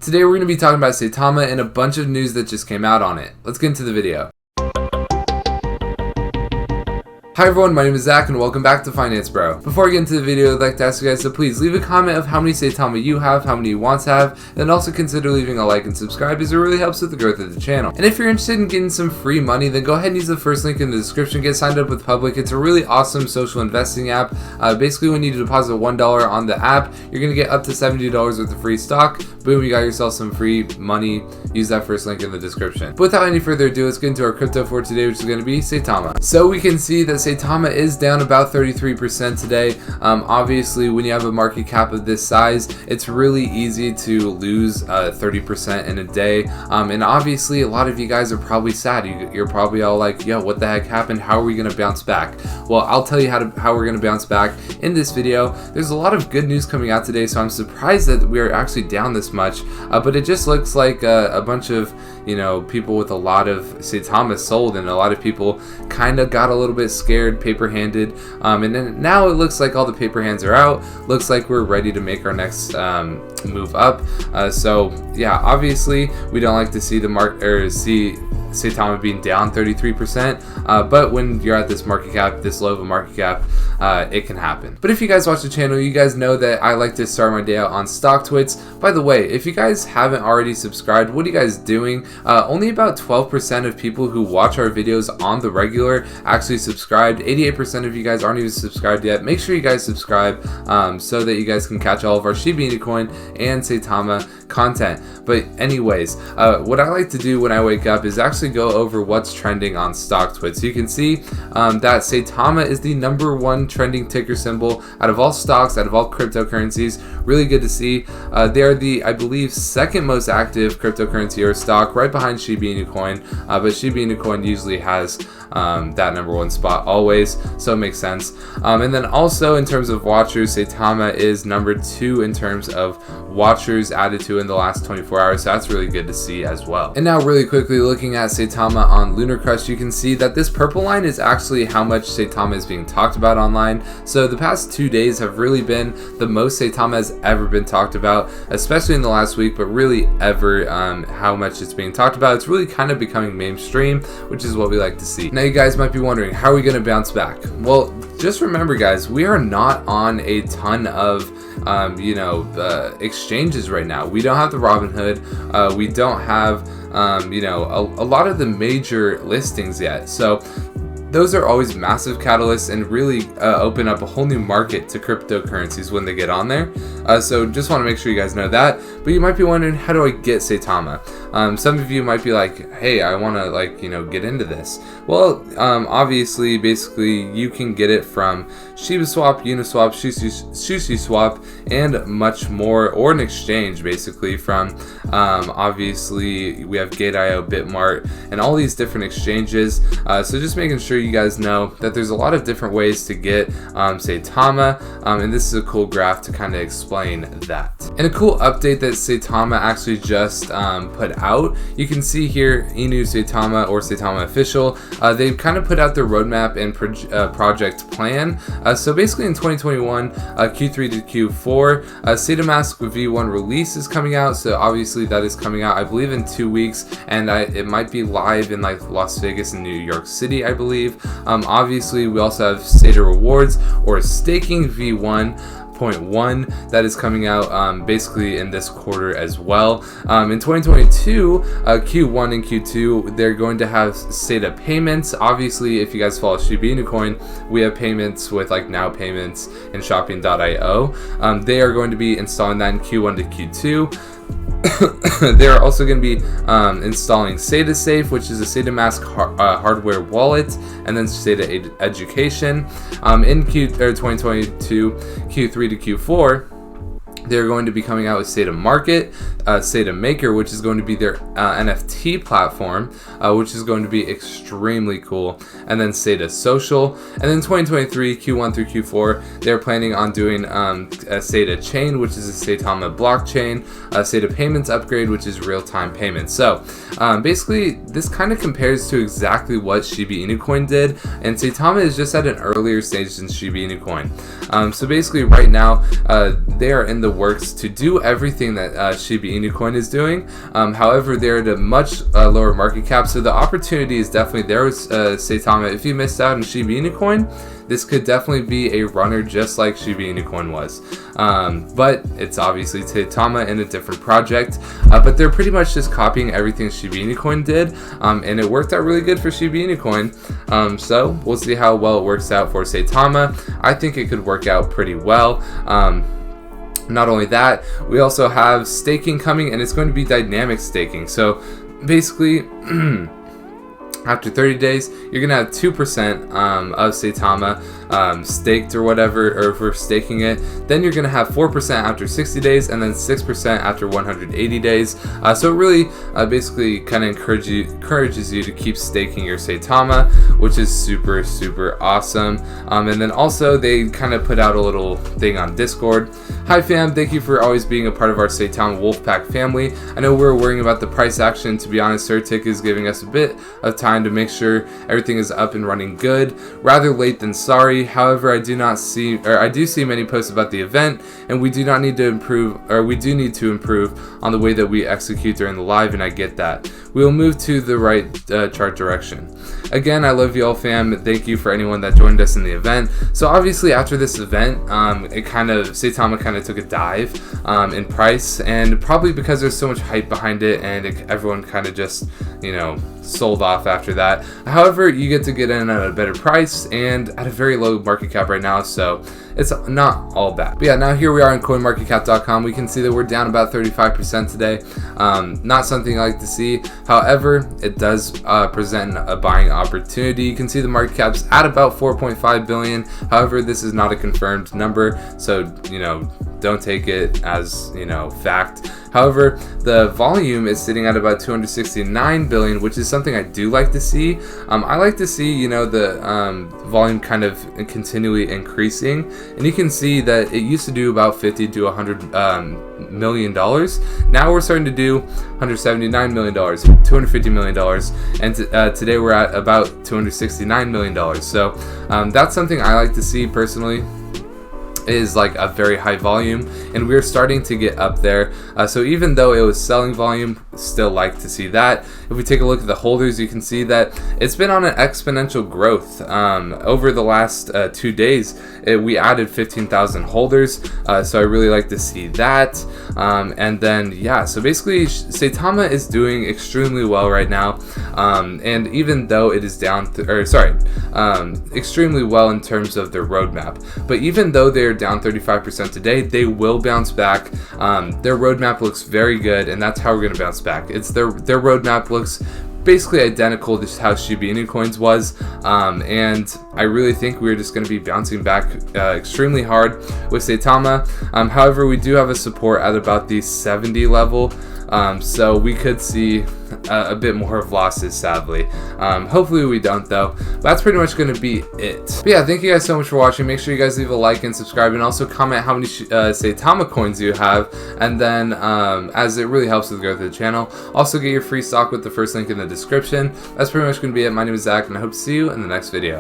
Today we're going to be talking about Saitama and a bunch of news that just came out on it. Let's get into the video. Hi everyone, my name is Zach and welcome back to Finance Bro. Before I get into the video, I'd like to ask you guys to please leave a comment of how many Saitama you have, how many you want to have, and also consider leaving a like and subscribe as it really helps with the growth of the channel. And if you're interested in getting some free money, then go ahead and use the first link in the description. Get signed up with Public. It's a really awesome social investing app. Basically, when you deposit $1 on the app, you're going to get up to $70 worth of free stock. Boom, you got yourself some free money. Use that first link in the description. But without any further ado, let's get into our crypto for today, which is going to be Saitama. So we can see that Saitama is down about 33% today. Obviously, when you have a market cap of this size, it's really easy to lose 30% in a day. And obviously, a lot of you guys are probably sad. You're probably all like, yo, what the heck happened? How are we going to bounce back? Well, I'll tell you how we're going to bounce back in this video. There's a lot of good news coming out today, so I'm surprised that we are actually down this much. But it just looks like a bunch of people with a lot of Saitama sold, and a lot of people kind of got a little bit scared, paper-handed, and then now it looks like all the paper hands are out. Looks like we're ready to make our next move up. So yeah, obviously we don't like to see see Saitama being down 33%, but when you're at this market cap, this low of a market cap, it can happen. But if you guys watch the channel, you guys know that I like to start my day out on stock twits. By the way, if you guys haven't already subscribed, what are you guys doing? Only about 12% of people who watch our videos on the regular actually subscribed. 88% of you guys aren't even subscribed yet. Make sure you guys subscribe so that you guys can catch all of our Shiba Inu coin and Saitama content. But anyways, what I like to do when I wake up is actually go over what's trending on StockTwits. So you can see that Saitama is the #1 trending ticker symbol out of all stocks, out of all cryptocurrencies. Really good to see. They are the, I believe, second most active cryptocurrency or stock, right behind Shiba Inu coin. But Shiba Inu coin usually has that #1 spot always, so it makes sense. And then also in terms of watchers, Saitama is #2 in terms of watchers added to in the last 24 hours, so that's really good to see as well. And now really quickly looking at Saitama on Lunar Crush, you can see that this purple line is actually how much Saitama is being talked about online. So the past 2 days have really been the most Saitama has ever been talked about, especially in the last week, but really ever how much it's being talked about. It's really kind of becoming mainstream, which is what we like to see. Now you guys might be wondering, how are we going to bounce back? Well, just remember guys, we are not on a ton of exchanges right now. We don't have the Robinhood. We don't have a lot of the major listings yet. So those are always massive catalysts and really open up a whole new market to cryptocurrencies when they get on there. So just want to make sure you guys know that. But you might be wondering, how do I get Saitama? Some of you might be like, hey, I want to get into this. Well, obviously, basically, you can get it from Shiba Swap, Uniswap, Sushi Swap, and much more, or an exchange basically from, obviously, we have Gate.io, Bitmart, and all these different exchanges. So just making sure you guys know that there's a lot of different ways to get Saitama, and this is a cool graph to kind of explain that. And a cool update that Saitama actually just put out, you can see here Inu Saitama or Saitama Official. They've kind of put out their roadmap and project plan. So basically in 2021, Q3 to Q4, Saitamask V1 release is coming out. So obviously that is coming out, I believe, in 2 weeks, and it might be live in like Las Vegas and New York City, I believe. Obviously we also have Sata Rewards or Staking V1.1 that is coming out basically in this quarter as well. In 2022, Q1 and Q2, they're going to have Sata payments. Obviously, if you guys follow Shiba Inu coin, we have payments with like Now Payments and Shopping.io. They are going to be installing that in Q1 to Q2. They're also going to be installing Sata Safe, which is a Saitamask hardware wallet, and then Sata Education. In 2022, Q3 to Q4, they're going to be coming out with Sata Market, Sata Maker, which is going to be their NFT platform, which is going to be extremely cool, and then Sata Social. And then 2023, Q1 through Q4, they're planning on doing a Sata Chain, which is a Saitama blockchain, a Sata Payments upgrade, which is real-time payments. So basically, this kind of compares to exactly what Shiba Inu coin did, and Saitama is just at an earlier stage than Shiba Inu coin. So basically, right now, they are in the works to do everything that Shiba Inu coin is doing. However, they're at a much lower market cap, so the opportunity is definitely there with Saitama. If you missed out on Shiba Inu coin, this could definitely be a runner just like Shiba Inu coin was. But it's obviously Saitama in a different project, but they're pretty much just copying everything Shiba Inu coin did, and it worked out really good for Shiba Inu coin. So we'll see how well it works out for Saitama. I think it could work out pretty well. Not only that, we also have staking coming, and it's going to be dynamic staking. So basically, after 30 days, you're going to have 2% of Saitama staked or whatever, or for staking it. Then you're going to have 4% after 60 days, and then 6% after 180 days. So it really basically kind of encourages you to keep staking your Saitama, which is super, super awesome. And then also they kind of put out a little thing on Discord. Hi fam, thank you for always being a part of our Saitama Wolfpack family. I know we're worrying about the price action. To be honest, Certic is giving us a bit of time to make sure everything is up and running good. Rather late than sorry. However, I do see many posts about the event, and we do need to improve on the way that we execute during the live, and I get that. We will move to the right chart direction. Again, I love you all fam. Thank you for anyone that joined us in the event. So obviously after this event, Saitama kind of took a dive in price, and probably because there's so much hype behind it, and everyone kind of just, sold off after that. However, you get to get in at a better price and at a very low market cap right now, so it's not all bad. But yeah, now here we are on coinmarketcap.com. We can see that we're down about 35% today. Not something I like to see. However, it does present a buying opportunity. You can see the market cap's at about 4.5 billion. However, this is not a confirmed number, so don't take it as fact. However, the volume is sitting at about 269 billion, which is something I do like to see. I like to see the volume kind of continually increasing, and you can see that it used to do about 50 to 100 million dollars. Now we're starting to do 179 million dollars, 250 million dollars, and today we're at about 269 million dollars. So that's something I like to see personally, is like a very high volume, and we're starting to get up there. So even though it was selling volume, still like to see that. If we take a look at the holders, you can see that it's been on an exponential growth. Over the last 2 days, we added 15,000 holders, so I really like to see that. And then yeah, so basically Saitama is doing extremely well right now, and even though it is down extremely well in terms of their roadmap, but even though they're down 35% today, they will bounce back. Their roadmap looks very good, and that's how we're going to bounce back. It's their roadmap looks basically identical to how Shiba Inu coins was, and I really think we're just going to be bouncing back extremely hard with Saitama. However, we do have a support at about the 70 level, so we could see a bit more of losses, sadly. Hopefully we don't though. That's pretty much going to be it. But yeah, thank you guys so much for watching. Make sure you guys leave a like and subscribe, and also comment how many Saitama coins you have, and then as it really helps with the growth of the channel. Also get your free stock with the first link in the description. That's pretty much going to be it. My name is Zach, and I hope to see you in the next video.